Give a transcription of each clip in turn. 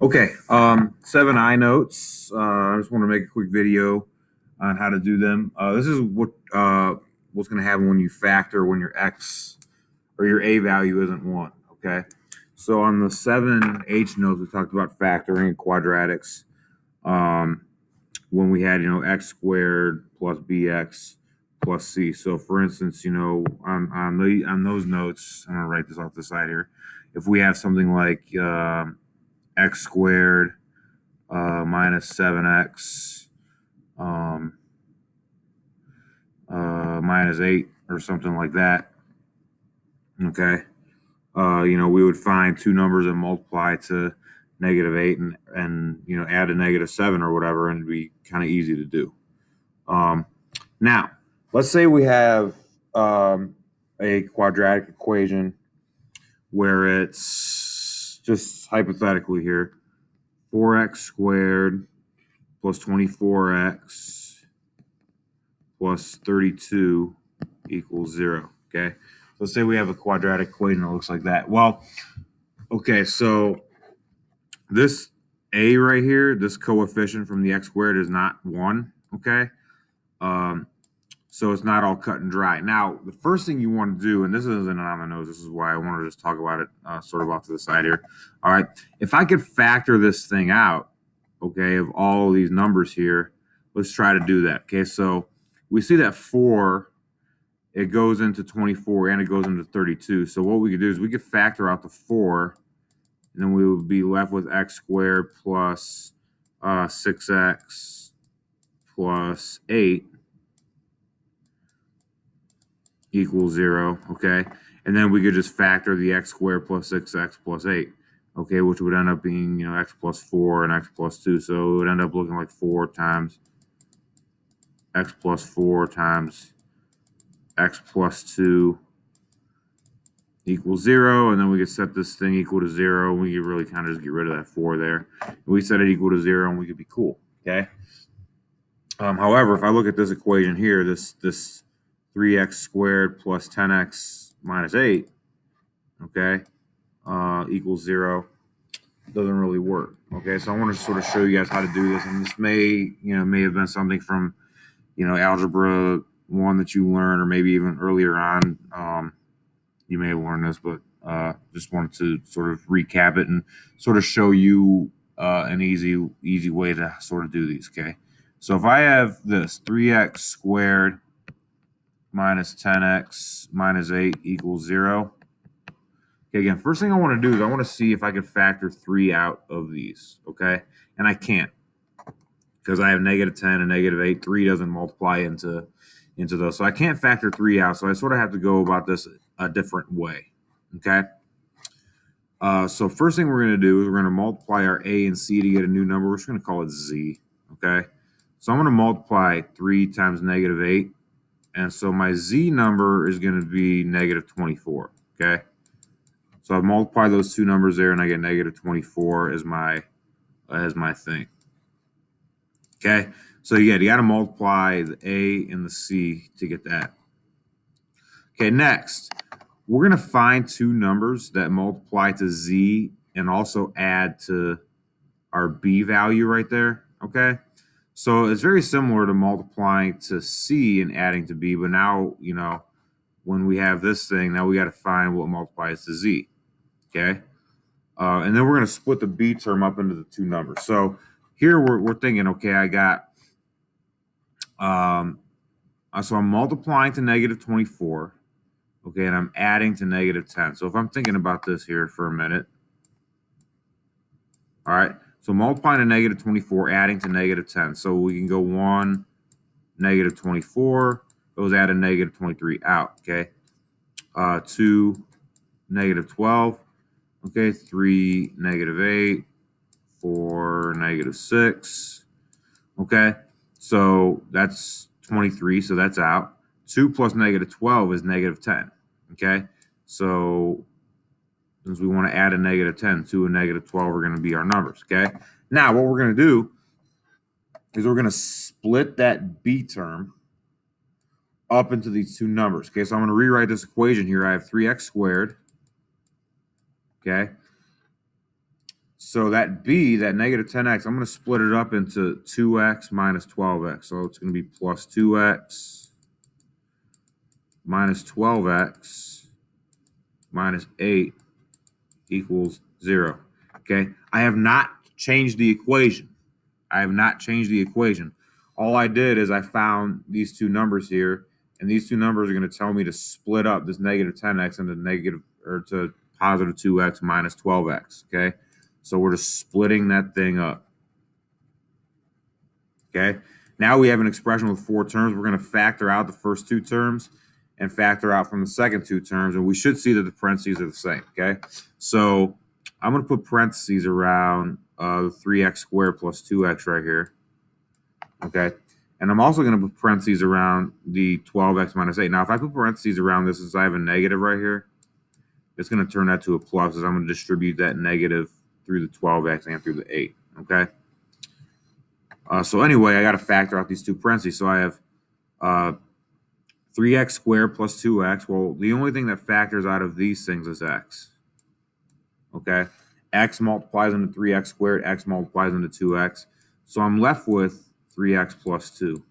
Okay, 7 I notes. I just want to make a quick video on how to do them. This is what's going to happen when you factor when your x or your a value isn't 1. Okay, so on the 7 H notes, we talked about factoring and quadratics. Um, when we had x squared plus bx plus c. So for instance, on those notes, I'm gonna write this off the side here. If we have something like x squared minus 7x um, minus 8 or something like that. Okay. We would find two numbers and multiply to -8 and add a -7 or whatever, and it'd be kind of easy to do. Now, let's say we have a quadratic equation where it's just hypothetically here 4x squared plus 24x plus 32 equals 0. Okay. Let's say we have a quadratic equation that looks like that. Well, okay, so this a right here, this coefficient from the x squared is not 1. Okay. Um, so it's not all cut and dry. Now, the first thing you want to do, and this isn't on the nose, this is why I want to just talk about it sort of off to the side here. All right. If I could factor this thing out, okay, of all these numbers here, let's try to do that. Okay. So we see that 4, it goes into 24 and it goes into 32. So what we could do is we could factor out the 4, and then we would be left with x squared plus 6x plus 8 equals 0. Okay. And then we could just factor the x squared plus 6x plus 8. Okay, which would end up being, x plus 4 and x plus 2. So it would end up looking like 4 times x plus 4 times x plus 2 equals 0, and then we could set this thing equal to 0, and we could really kind of just get rid of that 4 there. And we set it equal to 0, and we could be cool. Okay. However, if I look at this equation here, this 3x squared plus 10x minus 8, okay, equals 0, doesn't really work. Okay, so I want to sort of show you guys how to do this, and this may have been something from algebra 1 that you learned, or maybe even earlier on. You may have learned this, but just wanted to sort of recap it and sort of show you an easy way to sort of do these. Okay, so if I have this 3x squared minus 10x minus 8 equals 0. Okay, again, first thing I want to do is I want to see if I can factor 3 out of these. Okay, and I can't because I have -10 and -8. 3 doesn't multiply into those, so I can't factor 3 out. So I sort of have to go about this a different way. Okay. So first thing we're going to do is we're going to multiply our a and c to get a new number. We're just going to call it z. Okay. So I'm going to multiply 3 times -8. And so my z number is going to be -24. Okay. So I multiply those two numbers there and I get -24 as my thing. Okay. So you got to multiply the a and the c to get that. Okay. Next, we're going to find two numbers that multiply to z and also add to our b value right there. Okay. So it's very similar to multiplying to c and adding to b, but now, when we have this thing, now we got to find what multiplies to z. Okay. And then we're going to split the b term up into the two numbers. So here we're thinking, okay, I got, so I'm multiplying to -24. Okay, and I'm adding to -10. So if I'm thinking about this here for a minute, all right, so multiplying to -24, adding to -10. So we can go 1, -24, those add a -23 out, okay? 2, -12, okay, 3, -8, 4, -6, okay? So that's 23, so that's out. 2 plus -12 is -10, okay? So since we want to add a -10, 2 and -12 are going to be our numbers, okay? Now, what we're going to do is we're going to split that b term up into these two numbers, okay? So I'm going to rewrite this equation here. I have 3x squared, okay? So that b, that negative 10x, I'm going to split it up into 2x minus 12x. So it's going to be plus 2x minus 12x minus 8 equals 0. Okay, I have not changed the equation. I have not changed the equation. All I did is I found these two numbers here, and these two numbers are going to tell me to split up this negative 10x into negative or to positive 2x minus 12x. Okay, so we're just splitting that thing up. Okay, now we have an expression with 4 terms. We're going to factor out the first 2 terms and factor out from the second 2 terms, and we should see that the parentheses are the same. Okay, so I'm going to put parentheses around 3x squared plus 2x right here. Okay, and I'm also going to put parentheses around the 12x minus 8. Now, if I put parentheses around this, as I have a negative right here, it's going to turn that to a plus, as I'm going to distribute that negative through the 12x and through the 8. Okay. So anyway, I got to factor out these two parentheses. So I have 3x squared plus 2x. Well, the only thing that factors out of these things is x. Okay. X multiplies into 3x squared. X multiplies into 2x. So I'm left with 3x plus 2.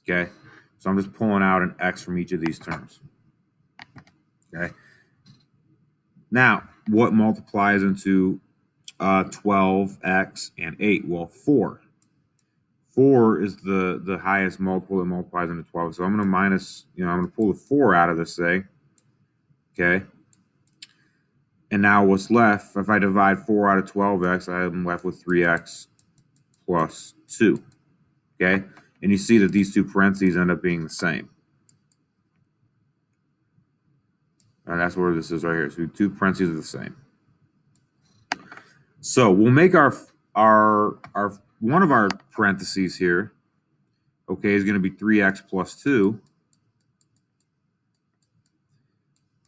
Okay. So I'm just pulling out an x from each of these terms. Okay. Now, what multiplies into 12x and 8? Well, 4. 4 is the highest multiple that multiplies into 12. So I'm going to minus, I'm going to pull the 4 out of this thing. Okay. And now what's left, if I divide 4 out of 12x, I'm left with 3x plus 2. Okay. And you see that these two parentheses end up being the same. And that's where this is right here. So 2 parentheses are the same. So we'll make our one of our parentheses here, okay, is going to be 3x plus 2.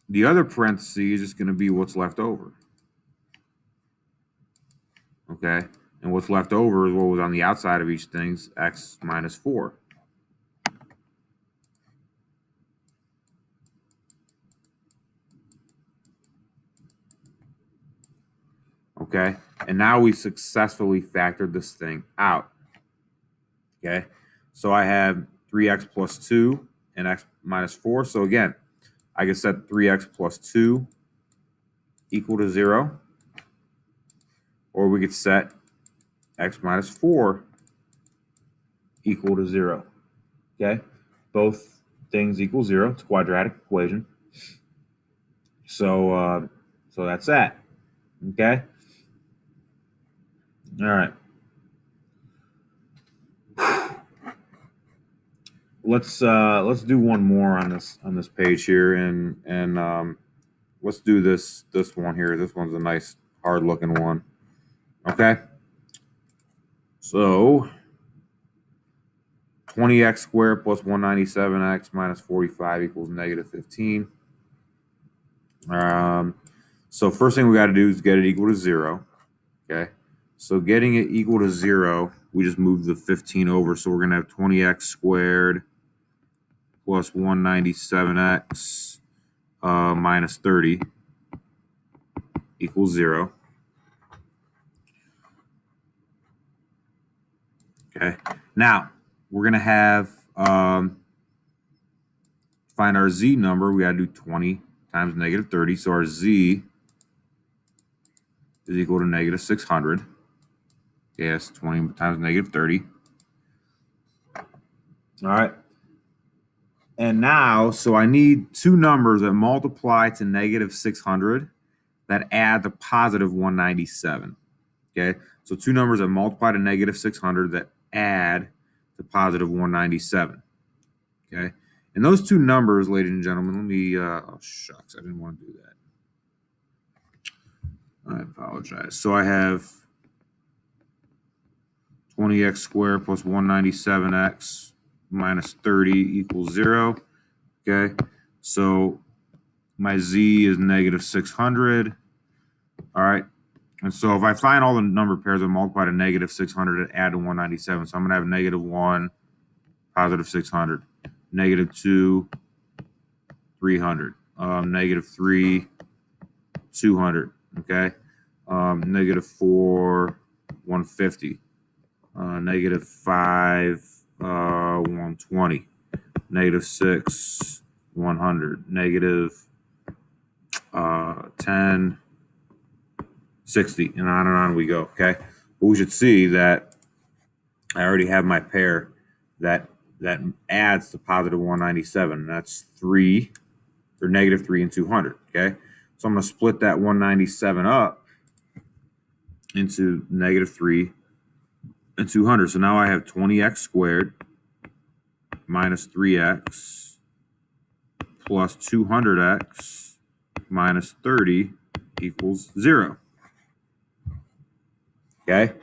The other parentheses is just going to be what's left over. Okay, and what's left over is what was on the outside of each thing, x minus 4. Okay, and now we successfully factored this thing out. Okay, so I have 3x plus 2 and x minus 4. So again, I can set 3x plus 2 equal to 0. Or we could set x minus 4 equal to 0. Okay, both things equal 0. It's a quadratic equation. So that's that. Okay. All right. Let's do one more on this page here, and let's do this one here. This one's a nice hard looking one. Okay. So 20x squared plus 197x minus 45 equals negative 15. So first thing we got to do is get it equal to 0. Okay. So getting it equal to 0, we just move the 15 over. So we're going to have 20x squared plus 197x minus 30 equals 0. Okay. Now, we're going to have find our z number. We got to do 20 times negative 30. So our z is equal to negative 600. Yes, 20 times negative 30. All right. And now, so I need two numbers that multiply to negative 600 that add to positive 197. Okay. So two numbers that multiply to negative 600 that add to positive 197. Okay. And those two numbers, ladies and gentlemen, let me, oh, shucks, I didn't want to do that. I apologize. So I have 20x squared plus 197x minus 30 equals 0. Okay. So my z is negative 600. All right. And so if I find all the number pairs that multiply to negative 600 and add to 197, so I'm going to have negative 1, positive 600, negative 2, 300, negative 3, 200, Okay. Negative 4, 150. Negative 5, 120. Negative 6, 100. Negative 10, 60. And on we go. Okay. But we should see that I already have my pair that adds to positive 197. That's 3 or negative 3 and 200. Okay. So I'm going to split that 197 up into negative 3 and 200. So now I have 20x squared minus 3x plus 200x minus 30 equals 0. Okay.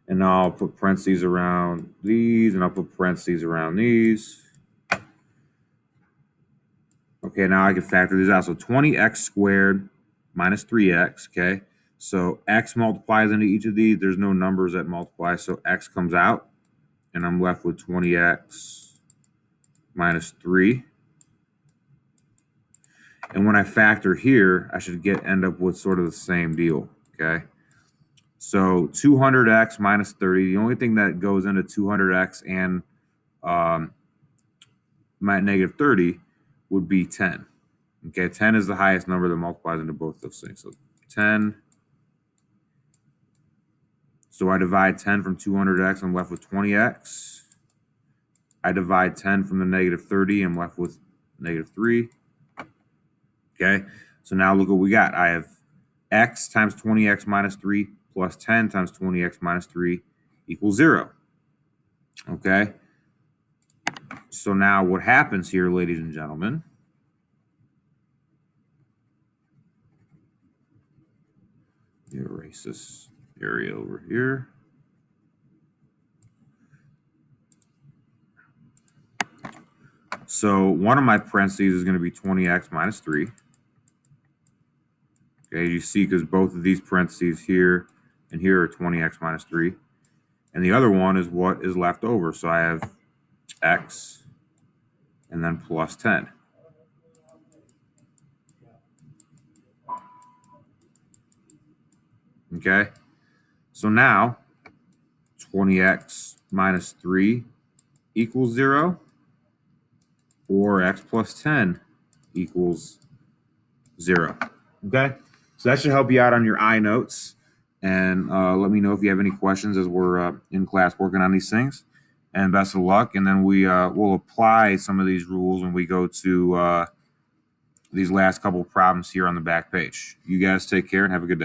And now I'll put parentheses around these, and I'll put parentheses around these. Okay, now I can factor these out. So 20x squared minus 3x, okay? So x multiplies into each of these. There's no numbers that multiply, so x comes out, and I'm left with 20x minus 3. And when I factor here, I should end up with sort of the same deal, okay? So 200x minus 30, the only thing that goes into 200x and my negative 30 would be 10. Okay, 10 is the highest number that multiplies into both those things. So 10. So I divide 10 from 200x, I'm left with 20x. I divide 10 from the negative 30, I'm left with negative 3. Okay, so now look what we got. I have x times 20x minus 3 plus 10 times 20x minus 3 equals 0. Okay, so now what happens here, ladies and gentlemen, erase this area over here. So one of my parentheses is going to be 20x minus 3. Okay, you see, because both of these parentheses here and here are 20x minus 3. And the other one is what is left over. So I have x and then plus 10. Okay, so now 20x minus 3 equals 0, or x plus 10 equals 0. Okay, so that should help you out on your I notes. And let me know if you have any questions as we're in class working on these things. And best of luck. And then we'll apply some of these rules when we go to these last couple of problems here on the back page. You guys take care and have a good day.